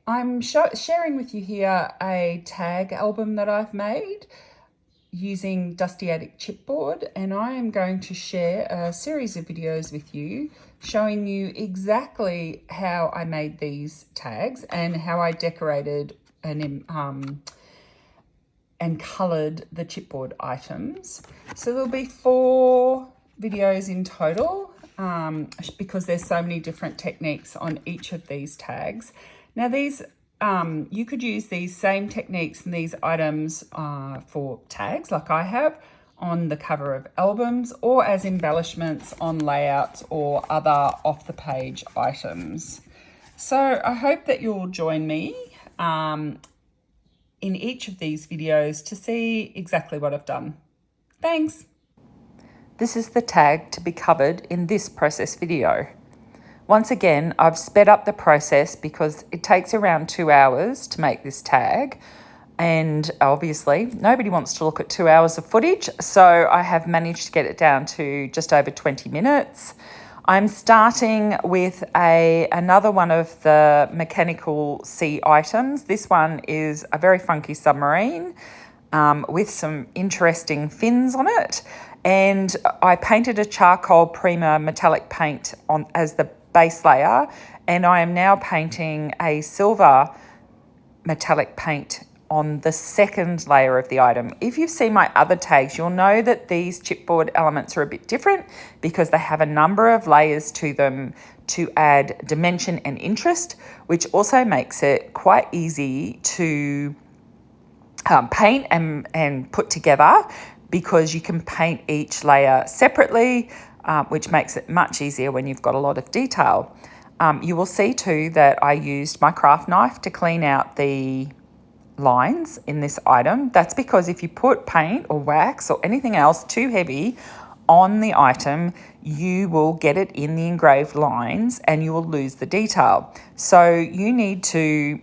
I'm sharing with you here a tag album that I've made using Dusty Attic chipboard, and I am going to share a series of videos with you showing you exactly how I made these tags and how I decorated and coloured the chipboard items. So there'll be 4 videos in total because there's so many different techniques on each of these tags. Now these you could use these same techniques and these items for tags like I have on the cover of albums, or as embellishments on layouts or other off the page items. So I hope that you'll join me in each of these videos to see exactly what I've done. Thanks. This is the tag to be covered in this process video. Once again, I've sped up the process because it takes around 2 hours to make this tag. And obviously, nobody wants to look at 2 hours of footage, so I have managed to get it down to just over 20 minutes. I'm starting with another one of the mechanical sea items. This one is a very funky submarine with some interesting fins on it. And I painted a charcoal Prima metallic paint on as the base layer, and I am now painting a silver metallic paint on the second layer of the item. If you've seen my other tags, you'll know that these chipboard elements are a bit different because they have a number of layers to them to add dimension and interest, which also makes it quite easy to paint and put together, because you can paint each layer separately, which makes it much easier when you've got a lot of detail. You will see too that I used my craft knife to clean out the lines in this item. That's because if you put paint or wax or anything else too heavy on the item, you will get it in the engraved lines and you will lose the detail. So you need to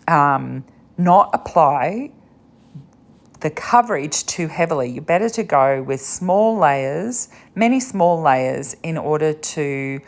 not apply the coverage too heavily. You're better to go with small layers, many small layers, in order to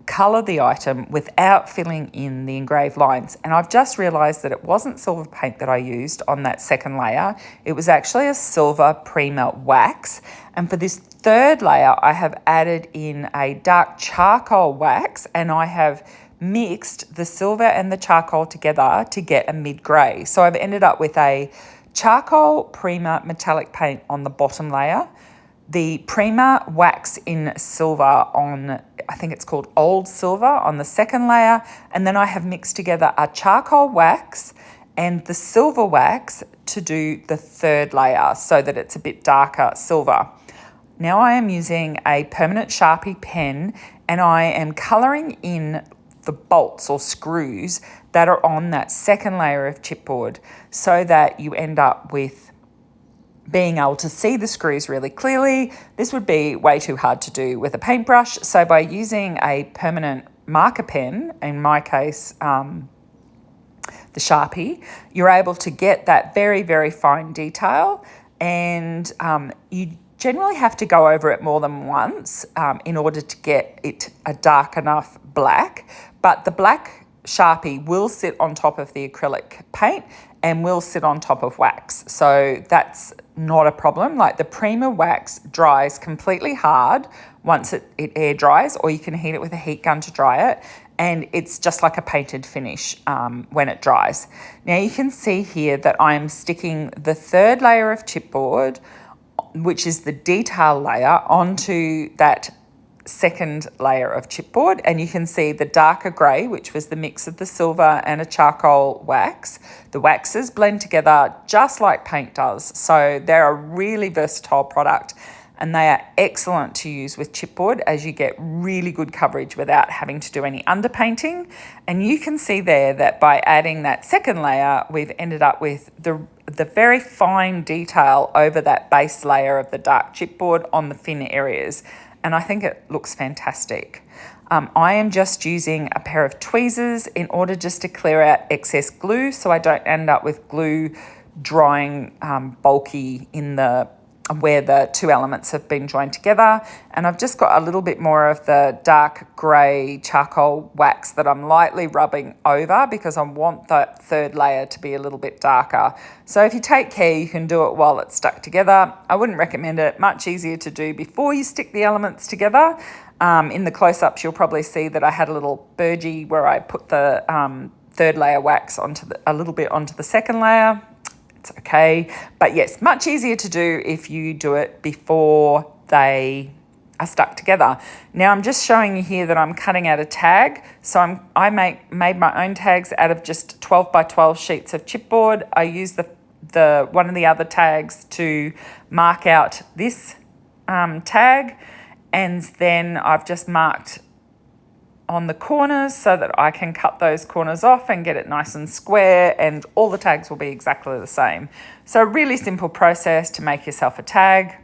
colour the item without filling in the engraved lines. And I've just realised that it wasn't silver paint that I used on that second layer. It was actually a silver Prima wax. And for this third layer, I have added in a dark charcoal wax, and I have mixed the silver and the charcoal together to get a mid-grey. So I've ended up with a charcoal Prima metallic paint on the bottom layer, the Prima wax in silver on, I think it's called Old Silver, on the second layer, and then I have mixed together a charcoal wax and the silver wax to do the third layer so that it's a bit darker silver. Now I am using a permanent Sharpie pen, and I am colouring in the bolts or screws that are on that second layer of chipboard, so that you end up with being able to see the screws really clearly. This would be way too hard to do with a paintbrush. So by using a permanent marker pen, in my case, the Sharpie, you're able to get that very, very fine detail. And you generally have to go over it more than once in order to get it a dark enough black. But the black Sharpie will sit on top of the acrylic paint and will sit on top of wax. So that's not a problem. Like the Prima wax dries completely hard once it air dries, or you can heat it with a heat gun to dry it. And it's just like a painted finish when it dries. Now you can see here that I'm sticking the third layer of chipboard, which is the detail layer, onto that second layer of chipboard, and you can see the darker grey, which was the mix of the silver and a charcoal wax. The waxes blend together just like paint does, so they're a really versatile product, and they are excellent to use with chipboard as you get really good coverage without having to do any underpainting. And you can see there that by adding that second layer, we've ended up with the very fine detail over that base layer of the dark chipboard on the thin areas. And I think it looks fantastic. I am just using a pair of tweezers in order just to clear out excess glue, so I don't end up with glue drying bulky in the where the two elements have been joined together. And I've just got a little bit more of the dark grey charcoal wax that I'm lightly rubbing over because I want that third layer to be a little bit darker. So if you take care, you can do it while it's stuck together. I wouldn't recommend it. Much easier to do before you stick the elements together. In the close-ups, you'll probably see that I had a little burgee where I put the third layer wax a little bit onto the second layer. It's okay. But yes, much easier to do if you do it before they are stuck together. Now I'm just showing you here that I'm cutting out a tag. So I made my own tags out of just 12 by 12 sheets of chipboard. I used the one of the other tags to mark out this tag, and then I've just marked on the corners so that I can cut those corners off and get it nice and square, and all the tags will be exactly the same. So a really simple process to make yourself a tag.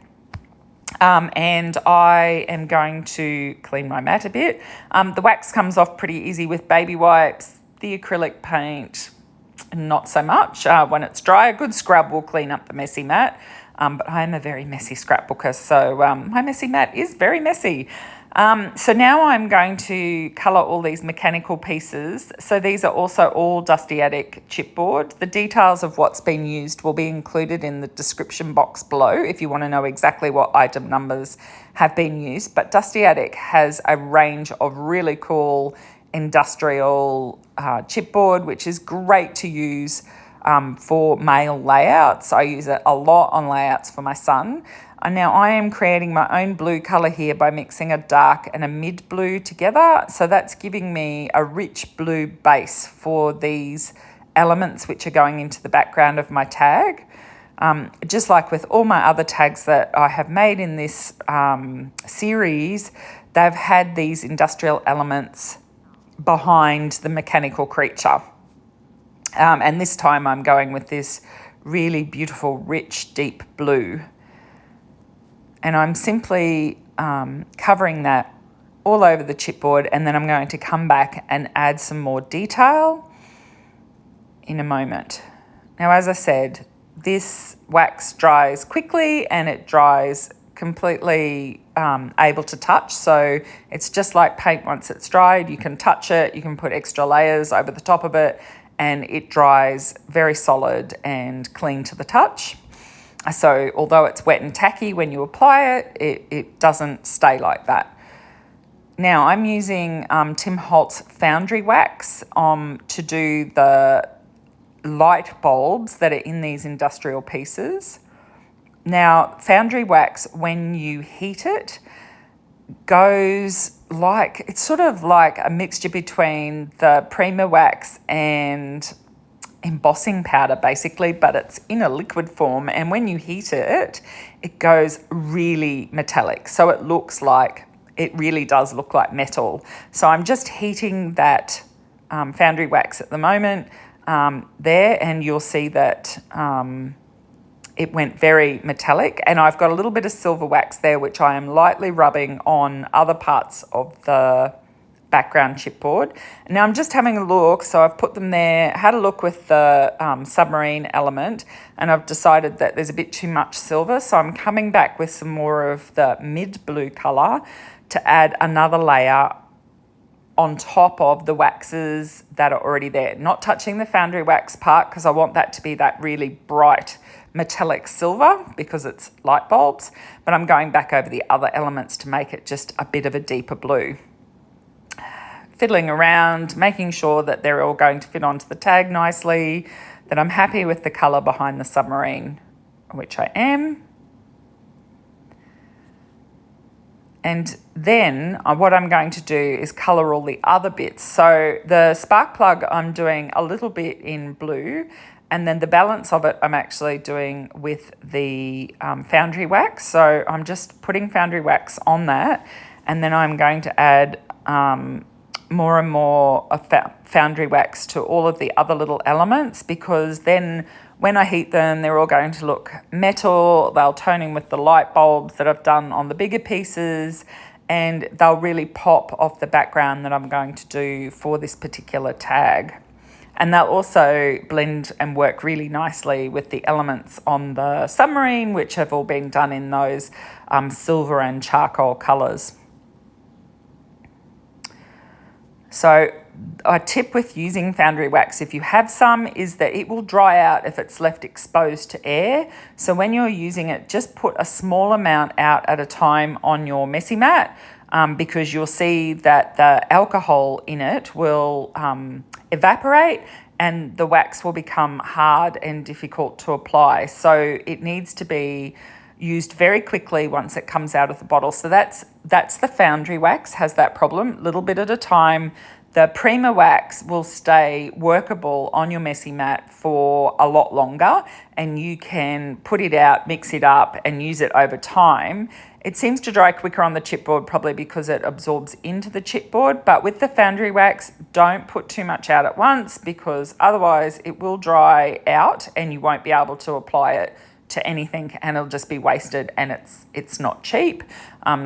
And I am going to clean my mat a bit. The wax comes off pretty easy with baby wipes. The acrylic paint, not so much. When it's dry, a good scrub will clean up the messy mat. But I am a very messy scrapbooker, so my messy mat is very messy. So now I'm going to colour all these mechanical pieces. So these are also all Dusty Attic chipboard. The details of what's been used will be included in the description box below if you want to know exactly what item numbers have been used. But Dusty Attic has a range of really cool industrial chipboard, which is great to use for male layouts. I use it a lot on layouts for my son. And now I am creating my own blue colour here by mixing a dark and a mid blue together. So that's giving me a rich blue base for these elements which are going into the background of my tag. Just like with all my other tags that I have made in this series, they've had these industrial elements behind the mechanical creature. And this time I'm going with this really beautiful, rich, deep blue. And I'm simply covering that all over the chipboard, and then I'm going to come back and add some more detail in a moment. Now, as I said, this wax dries quickly and it dries completely able to touch. So it's just like paint once it's dried. You can touch it, you can put extra layers over the top of it, and it dries very solid and clean to the touch. So although it's wet and tacky when you apply it, it doesn't stay like that. Now I'm using Tim Holtz Foundry Wax to do the light bulbs that are in these industrial pieces. Now Foundry Wax, when you heat it, it's sort of like a mixture between the Prima Wax and embossing powder basically, but it's in a liquid form, and when you heat it, it goes really metallic. So it really does look like metal. So I'm just heating that Foundry Wax at the moment there, and you'll see that it went very metallic, and I've got a little bit of silver wax there which I am lightly rubbing on other parts of the background chipboard. Now I'm just having a look, so I've put them there, had a look with the submarine element, and I've decided that there's a bit too much silver, so I'm coming back with some more of the mid blue colour to add another layer on top of the waxes that are already there. Not touching the Foundry Wax part because I want that to be that really bright metallic silver because it's light bulbs, but I'm going back over the other elements to make it just a bit of a deeper blue. Fiddling around, making sure that they're all going to fit onto the tag nicely, that I'm happy with the colour behind the submarine, which I am. And then what I'm going to do is colour all the other bits. So the spark plug I'm doing a little bit in blue, and then the balance of it I'm actually doing with the Foundry Wax. So I'm just putting Foundry Wax on that, and then I'm going to add more and more of Foundry Wax to all of the other little elements, because then when I heat them, they're all going to look metal. They'll tone in with the light bulbs that I've done on the bigger pieces, and they'll really pop off the background that I'm going to do for this particular tag. And they'll also blend and work really nicely with the elements on the submarine, which have all been done in those silver and charcoal colours. So a tip with using foundry wax, if you have some, is that it will dry out if it's left exposed to air. So when you're using it, just put a small amount out at a time on your messy mat, because you'll see that the alcohol in it will evaporate and the wax will become hard and difficult to apply. So it needs to be used very quickly once it comes out of the bottle. So that's the foundry wax, has that problem, little bit at a time. The Prima wax will stay workable on your messy mat for a lot longer, and you can put it out, mix it up, and use it over time. It seems to dry quicker on the chipboard, probably because it absorbs into the chipboard, but with the foundry wax, don't put too much out at once, because otherwise it will dry out and you won't be able to apply it to anything, and it'll just be wasted, and it's not cheap.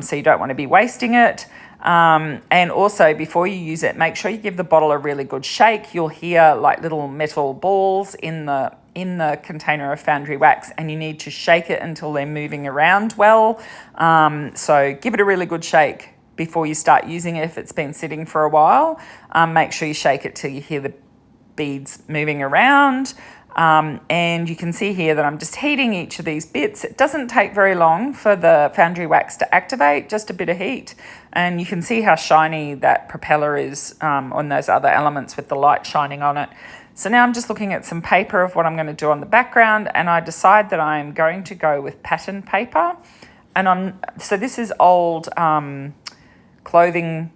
So you don't want to be wasting it. And also, before you use it, make sure you give the bottle a really good shake. You'll hear like little metal balls in the container of foundry wax, and you need to shake it until they're moving around well. So give it a really good shake before you start using it if it's been sitting for a while. Make sure you shake it till you hear the beads moving around. And you can see here that I'm just heating each of these bits. It doesn't take very long for the foundry wax to activate, just a bit of heat. And you can see how shiny that propeller is on those other elements with the light shining on it. So now I'm just looking at some paper of what I'm going to do on the background, and I decide that I'm going to go with pattern paper. And so this is old clothing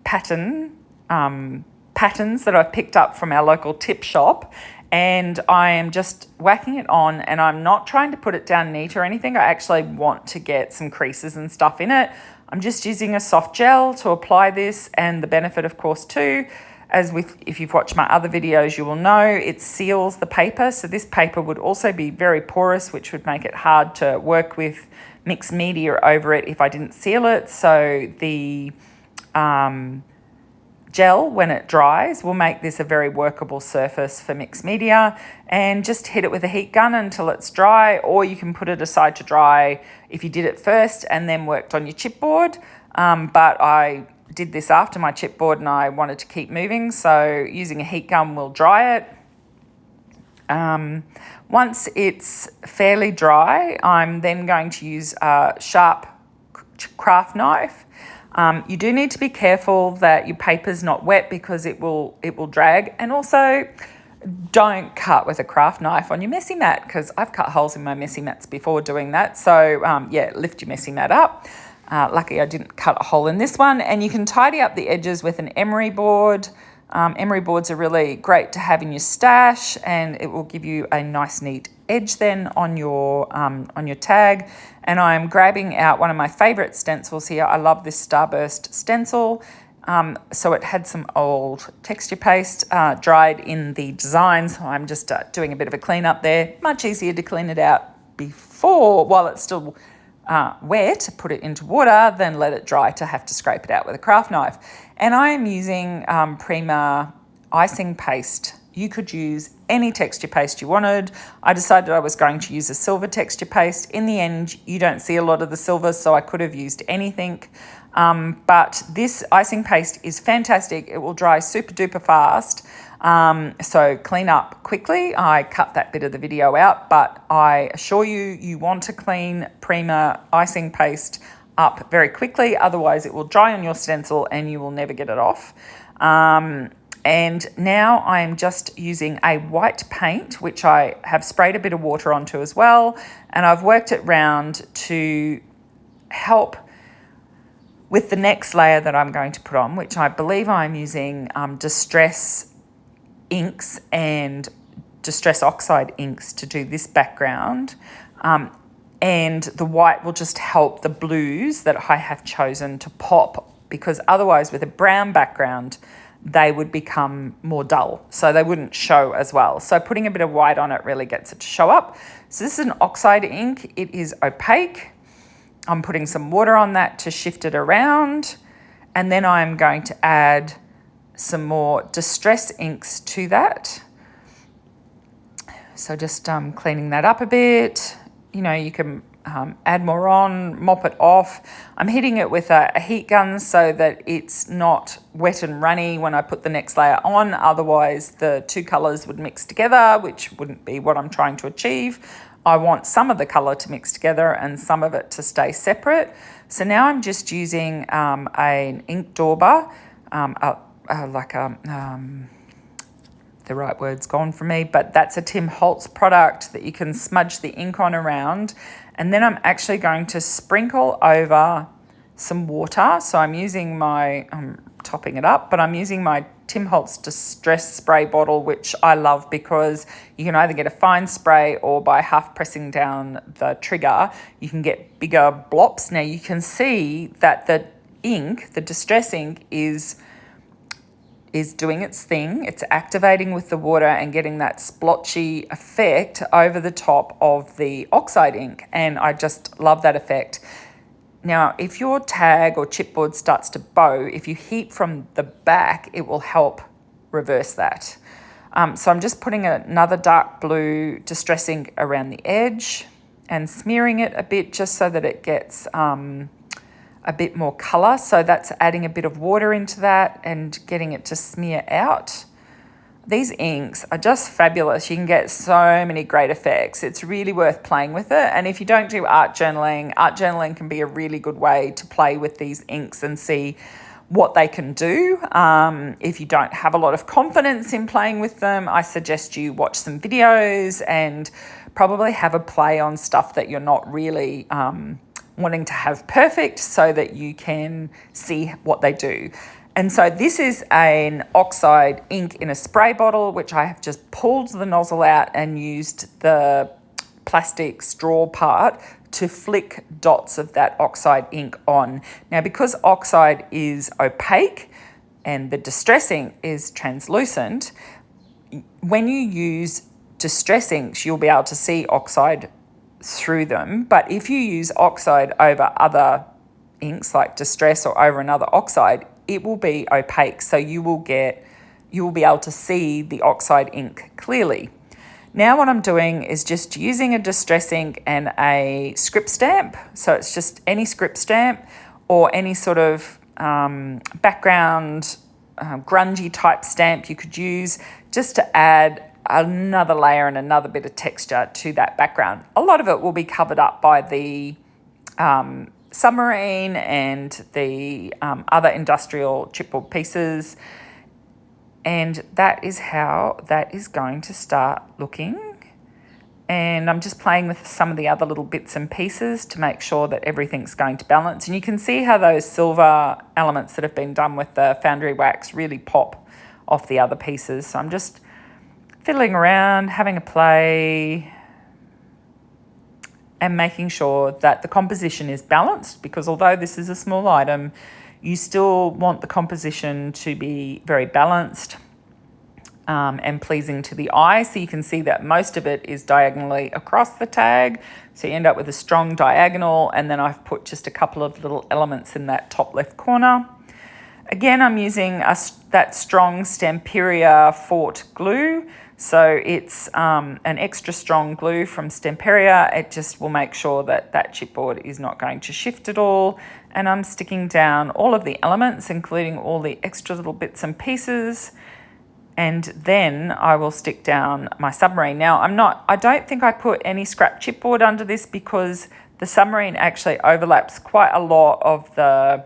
patterns that I've picked up from our local tip shop. And I am just whacking it on, and I'm not trying to put it down neat or anything. I actually want to get some creases and stuff in it. I'm just using a soft gel to apply this, and the benefit, of course, too, if you've watched my other videos, you will know it seals the paper. So this paper would also be very porous, which would make it hard to work with mixed media over it if I didn't seal it. So the gel, when it dries, will make this a very workable surface for mixed media. And just hit it with a heat gun until it's dry, or you can put it aside to dry if you did it first and then worked on your chipboard. But I did this after my chipboard and I wanted to keep moving, so using a heat gun will dry it. Once it's fairly dry, I'm then going to use a sharp craft knife. You do need to be careful that your paper's not wet, because it will drag. And also, don't cut with a craft knife on your messy mat, because I've cut holes in my messy mats before doing that. So lift your messy mat up. Lucky I didn't cut a hole in this one. And you can tidy up the edges with an emery board. Emery boards are really great to have in your stash, and it will give you a nice neat edge then on your tag. And I'm grabbing out one of my favourite stencils here. I love this Starburst stencil. So it had some old texture paste dried in the design, so I'm just doing a bit of a clean up there. Much easier to clean it out while it's still wet, put it into water, then let it dry to have to scrape it out with a craft knife. And I am using Prima icing paste. You could use any texture paste you wanted. I decided I was going to use a silver texture paste. In the end, you don't see a lot of the silver, so I could have used anything. But this icing paste is fantastic. It will dry super duper fast. So clean up quickly. I cut that bit of the video out, but I assure you, you want to clean Prima icing paste up very quickly. Otherwise, it will dry on your stencil and you will never get it off. And now I'm just using a white paint, which I have sprayed a bit of water onto as well. And I've worked it round to help with the next layer that I'm going to put on, which I believe I'm using Distress inks and Distress Oxide inks to do this background. And the white will just help the blues that I have chosen to pop, because otherwise with a brown background, they would become more dull, so they wouldn't show as well. So putting a bit of white on it really gets it to show up. So this is an oxide ink. It is opaque. I'm putting some water on that to shift it around. And then I'm going to add some more distress inks to that. So just cleaning that up a bit. You know, you can add more on, mop it off. I'm hitting it with a heat gun so that it's not wet and runny when I put the next layer on. Otherwise, the two colours would mix together, which wouldn't be what I'm trying to achieve. I want some of the colour to mix together and some of it to stay separate. So now I'm just using an ink dauber, the right word's gone from me, but that's a Tim Holtz product that you can smudge the ink on around. And then I'm actually going to sprinkle over some water. So I'm topping it up, but I'm using my Tim Holtz Distress Spray bottle, which I love because you can either get a fine spray or by half pressing down the trigger, you can get bigger blops. Now you can see that the ink, the distress ink, is doing its thing. It's activating with the water and getting that splotchy effect over the top of the oxide ink. And I just love that effect. Now, if your tag or chipboard starts to bow, if you heat from the back, it will help reverse that. So I'm just putting another dark blue distress ink around the edge and smearing it a bit just so that it gets a bit more colour. So that's adding a bit of water into that and getting it to smear out. These inks are just fabulous. You can get so many great effects. It's really worth playing with it. And if you don't do art journaling can be a really good way to play with these inks and see what they can do. If you don't have a lot of confidence in playing with them, I suggest you watch some videos and probably have a play on stuff that you're not really wanting to have perfect so that you can see what they do. And so this is an oxide ink in a spray bottle, which I have just pulled the nozzle out and used the plastic straw part to flick dots of that oxide ink on. Now, because oxide is opaque and the distress ink is translucent, when you use distress inks, you'll be able to see oxide through them. But if you use oxide over other inks like distress or over another oxide, it will be opaque. So you will be able to see the oxide ink clearly. Now what I'm doing is just using a distress ink and a script stamp. So it's just any script stamp or any sort of background grungy type stamp you could use just to add another layer and another bit of texture to that background. A lot of it will be covered up by the submarine and the other industrial chipboard pieces. And that is how that is going to start looking. And I'm just playing with some of the other little bits and pieces to make sure that everything's going to balance. And you can see how those silver elements that have been done with the foundry wax really pop off the other pieces. So I'm just fiddling around, having a play, and making sure that the composition is balanced, because although this is a small item, you still want the composition to be very balanced and pleasing to the eye. So you can see that most of it is diagonally across the tag. So you end up with a strong diagonal, and then I've put just a couple of little elements in that top left corner. Again, I'm using that strong Stamperia Fort glue. So it's an extra strong glue from Stamperia. It just will make sure that that chipboard is not going to shift at all. And I'm sticking down all of the elements, including all the extra little bits and pieces. And then I will stick down my submarine. Now, I don't think I put any scrap chipboard under this because the submarine actually overlaps quite a lot of the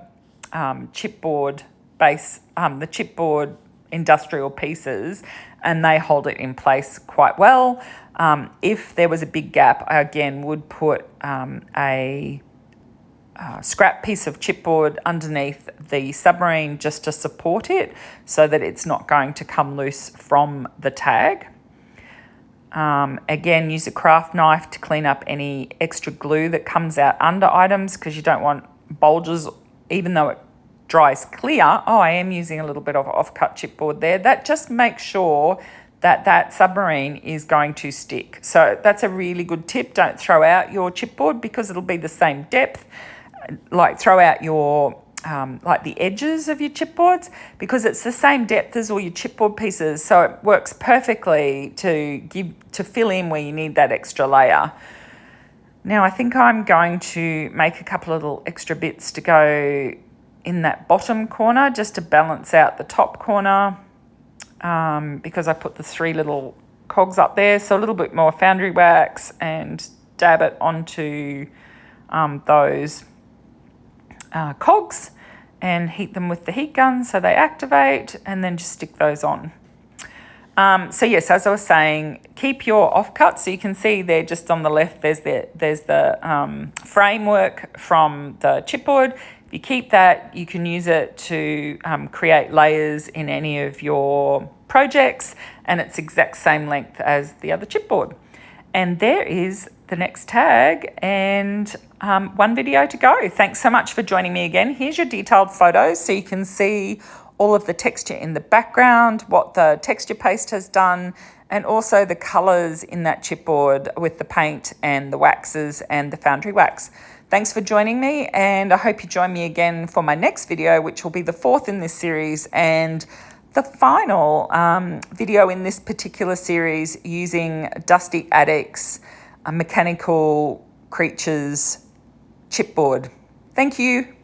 chipboard base, the chipboard industrial pieces, and they hold it in place quite well. If there was a big gap, I again would put a scrap piece of chipboard underneath the submarine just to support it so that it's not going to come loose from the tag. Again, use a craft knife to clean up any extra glue that comes out under items, because you don't want bulges, even though it dries clear. I am using a little bit of off-cut chipboard there. That just makes sure that that submarine is going to stick. So that's a really good tip. Don't throw out your chipboard because it'll be the same depth. Like, throw out your like the edges of your chipboards, because it's the same depth as all your chipboard pieces, so it works perfectly to fill in where you need that extra layer. Now I think I'm going to make a couple of little extra bits to go in that bottom corner just to balance out the top corner, because I put the 3 little cogs up there. So a little bit more foundry wax and dab it onto those cogs and heat them with the heat gun so they activate, and then just stick those on. So yes, as I was saying, keep your offcuts. So you can see there just on the left, there's the framework from the chipboard. If you keep that, you can use it to create layers in any of your projects, and it's exact same length as the other chipboard. And there is the next tag and 1 video to go. Thanks so much for joining me again. Here's your detailed photos so you can see all of the texture in the background, what the texture paste has done, and also the colours in that chipboard with the paint and the waxes and the foundry wax. Thanks for joining me, and I hope you join me again for my next video, which will be the 4th in this series and the final video in this particular series using Dusty Attic's Mechanical Creatures chipboard. Thank you.